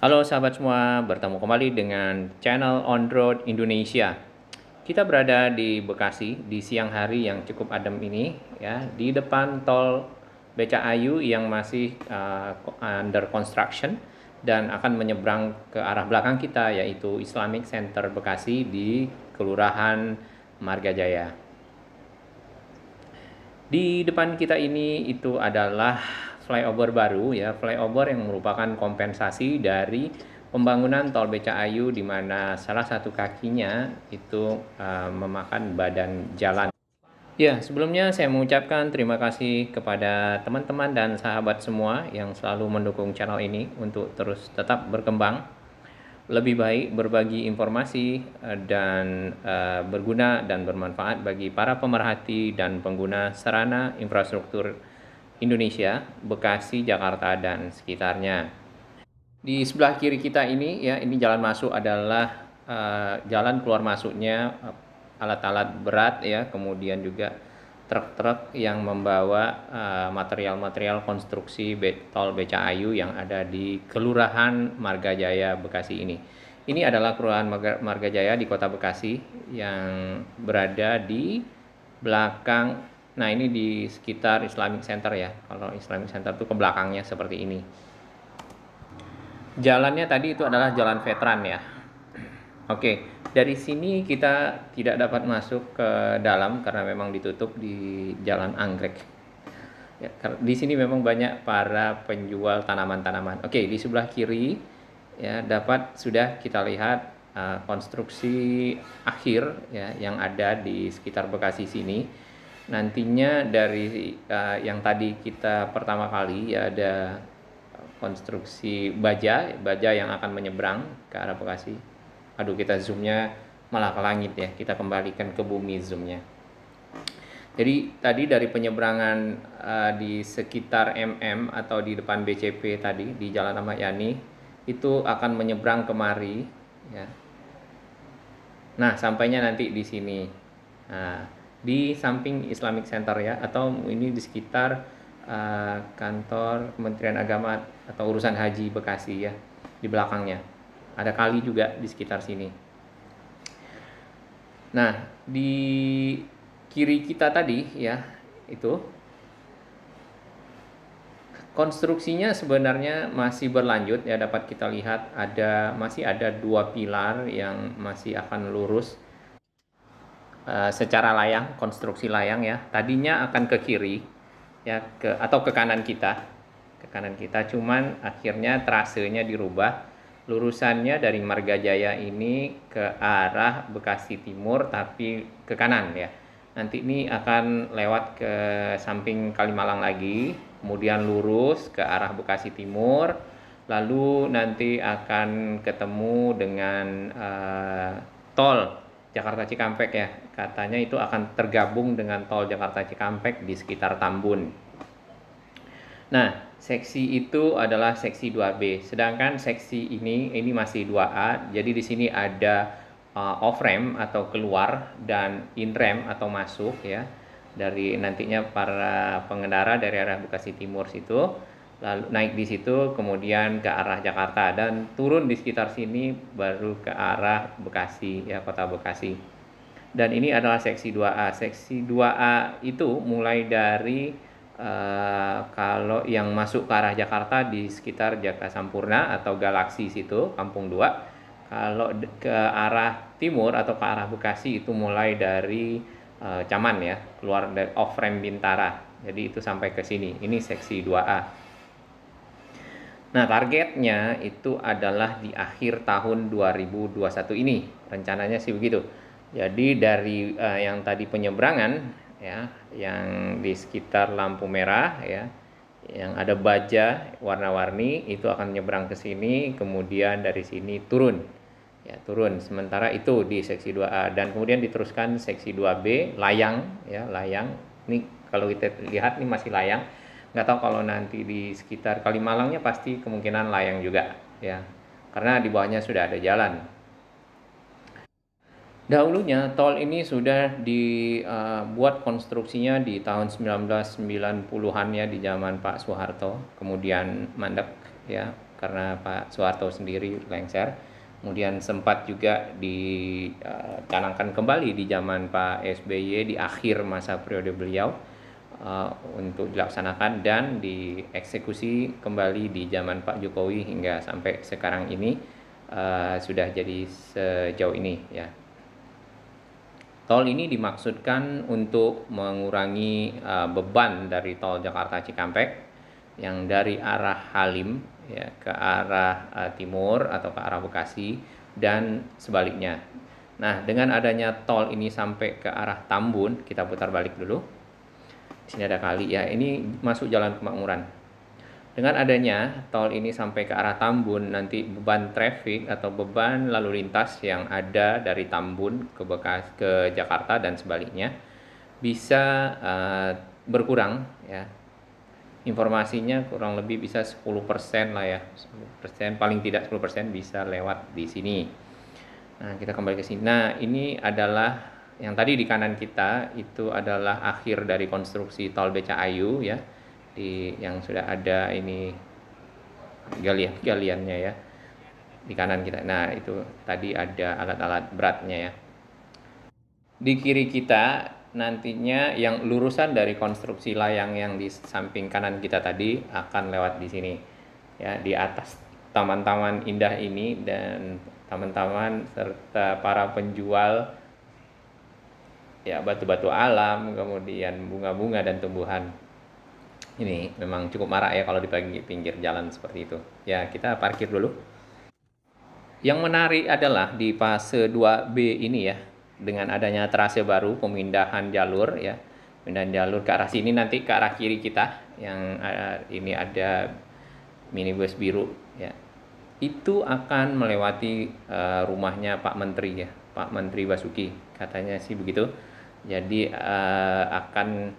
Halo sahabat semua, bertemu kembali dengan channel On Road Indonesia. Kita berada di Bekasi di siang hari yang cukup adem ini, ya, di depan tol BCAYU yang masih under construction dan akan menyeberang ke arah belakang kita, yaitu Islamic Center Bekasi di Kelurahan Margajaya. Di depan kita ini itu adalah flyover baru, ya, flyover yang merupakan kompensasi dari pembangunan tol BCAYU di mana salah satu kakinya itu memakan badan jalan. Ya, sebelumnya saya mengucapkan terima kasih kepada teman-teman dan sahabat semua yang selalu mendukung channel ini untuk terus tetap berkembang, lebih baik berbagi informasi dan berguna dan bermanfaat bagi para pemerhati dan pengguna sarana infrastruktur Indonesia, Bekasi, Jakarta, dan sekitarnya. Di sebelah kiri kita ini, ya, ini jalan masuk adalah jalan keluar masuknya alat-alat berat, ya, kemudian juga truk-truk yang membawa material-material konstruksi tol BCAYU yang ada di Kelurahan Margajaya Bekasi ini. Ini adalah Kelurahan Margajaya di Kota Bekasi yang berada di belakang. Nah, ini di sekitar Islamic Center, ya. Kalau Islamic Center itu ke belakangnya seperti ini. Jalannya tadi itu adalah jalan veteran, ya. Oke, dari sini kita tidak dapat masuk ke dalam karena memang ditutup di Jalan Anggrek. Ya, di sini memang banyak para penjual tanaman-tanaman. Oke, di sebelah kiri, ya, sudah kita lihat konstruksi akhir, ya, yang ada di sekitar Bekasi sini. Nantinya dari yang tadi kita pertama kali, ya, ada konstruksi baja yang akan menyeberang ke arah Bekasi. Aduh, kita zoomnya malah ke langit, ya, kita kembalikan ke bumi zoomnya. Jadi tadi dari penyeberangan di sekitar MM atau di depan BCP tadi di Jalan Ahmad Yani itu akan menyeberang kemari, ya. Nah, sampainya nanti di sini. Nah, di samping Islamic Center, ya, atau ini di sekitar kantor Kementerian Agama atau urusan haji Bekasi, ya, di belakangnya. Ada kali juga di sekitar sini. Nah, di kiri kita tadi, ya, itu konstruksinya sebenarnya masih berlanjut, ya, dapat kita lihat masih ada 2 pilar yang masih akan lurus secara layang, konstruksi layang, ya. Tadinya akan ke kiri, ya, atau ke kanan kita, cuman akhirnya trasenya dirubah, lurusannya dari Margajaya ini ke arah Bekasi Timur tapi ke kanan, ya. Nanti ini akan lewat ke samping Kalimalang lagi, kemudian lurus ke arah Bekasi Timur, lalu nanti akan ketemu dengan tol Jakarta Cikampek, ya. Katanya itu akan tergabung dengan tol Jakarta Cikampek di sekitar Tambun. Nah, seksi itu adalah seksi 2B. Sedangkan seksi ini masih 2A. Jadi di sini ada off ramp atau keluar dan in ramp atau masuk, ya. Dari nantinya para pengendara dari arah Bekasi Timur situ lalu naik di situ, kemudian ke arah Jakarta dan turun di sekitar sini baru ke arah Bekasi, ya, Kota Bekasi. Dan ini adalah seksi 2A. Seksi 2A itu mulai dari kalau yang masuk ke arah Jakarta di sekitar Jaka Sampurna atau Galaksi situ, Kampung 2. Kalau ke arah timur atau ke arah Bekasi itu mulai dari Caman, ya, keluar dari off ramp Bintara. Jadi itu sampai ke sini. Ini seksi 2A. Nah, targetnya itu adalah di akhir tahun 2021 ini. Rencananya sih begitu. Jadi dari yang tadi penyeberangan, ya, yang di sekitar lampu merah, ya, yang ada baja warna-warni itu akan nyebrang ke sini, kemudian dari sini turun. Ya, turun. Sementara itu di seksi 2A dan kemudian diteruskan seksi 2B layang, ya, layang. Ini kalau kita lihat ini masih layang. Nggak tahu kalau nanti di sekitar Kalimalangnya pasti kemungkinan layang juga, ya, karena di bawahnya sudah ada jalan. Dahulunya tol ini sudah dibuat konstruksinya di tahun 1990-an, ya, di zaman Pak Soeharto, kemudian mandek, ya, karena Pak Soeharto sendiri lengser. Kemudian sempat juga dicanangkan kembali di zaman Pak SBY di akhir masa periode beliau untuk dilaksanakan dan dieksekusi kembali di zaman Pak Jokowi hingga sampai sekarang ini sudah jadi sejauh ini ya. Tol ini dimaksudkan untuk mengurangi beban dari tol Jakarta Cikampek yang dari arah Halim ya ke arah timur atau ke arah Bekasi dan sebaliknya. Nah, dengan adanya tol ini sampai ke arah Tambun, kita putar balik dulu. Di sini ada kali ya, ini masuk Jalan Kemakmuran. Dengan adanya tol ini sampai ke arah Tambun, nanti beban traffic atau beban lalu lintas yang ada dari Tambun ke Jakarta dan sebaliknya bisa berkurang ya. Informasinya kurang lebih bisa 10% lah ya. 10%, paling tidak 10% bisa lewat di sini. Nah, kita kembali ke sini. Nah, ini adalah yang tadi di kanan kita itu adalah akhir dari konstruksi tol Becakayu ya. Yang sudah ada ini galiannya ya di kanan kita. Nah, itu tadi ada alat-alat beratnya ya. Di kiri kita nantinya yang lurusan dari konstruksi layang yang di samping kanan kita tadi akan lewat di sini ya, di atas taman-taman indah ini dan taman-taman serta para penjual ya batu-batu alam, kemudian bunga-bunga dan tumbuhan. Ini memang cukup marak ya kalau di pinggir jalan seperti itu. Ya, kita parkir dulu. Yang menarik adalah di fase 2B ini ya, dengan adanya trase baru, pemindahan jalur ya. Pemindahan jalur ke arah sini, nanti ke arah kiri kita yang ini ada minibus biru ya. Itu akan melewati rumahnya Pak Menteri ya, Pak Menteri Basuki. Katanya sih begitu. Jadi akan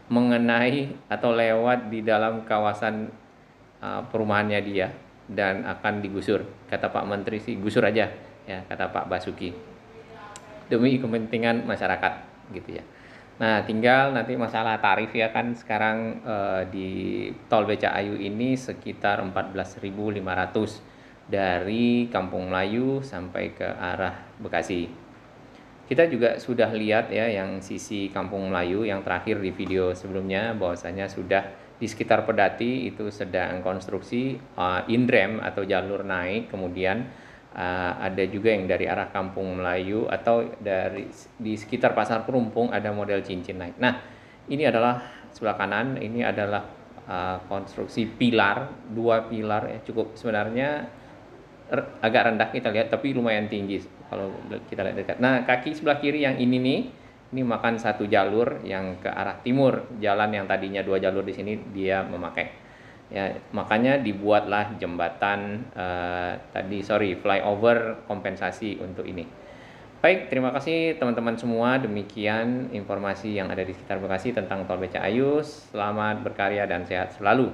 mengenai atau lewat di dalam kawasan perumahannya dia dan akan digusur. Kata Pak Menteri sih gusur aja ya, kata Pak Basuki, demi kepentingan masyarakat gitu ya. Nah, tinggal nanti masalah tarif ya, kan sekarang di tol Becakayu ini sekitar 14.500 dari Kampung Melayu sampai ke arah Bekasi. Kita juga sudah lihat ya yang sisi Kampung Melayu yang terakhir di video sebelumnya, bahwasanya sudah di sekitar Pedati itu sedang konstruksi inrem atau jalur naik. Kemudian ada juga yang dari arah Kampung Melayu atau di sekitar Pasar Perumpung ada model cincin naik. Nah, ini adalah sebelah kanan, ini adalah konstruksi pilar, 2 pilar ya, cukup sebenarnya agak rendah kita lihat, tapi lumayan tinggi kalau kita lihat dekat. Nah, kaki sebelah kiri yang ini makan satu jalur yang ke arah timur. Jalan yang tadinya 2 jalur di sini dia memakai. Ya, makanya dibuatlah jembatan flyover kompensasi untuk ini. Baik, terima kasih teman-teman semua. Demikian informasi yang ada di sekitar Bekasi tentang tol Becakayu. Selamat berkarya dan sehat selalu.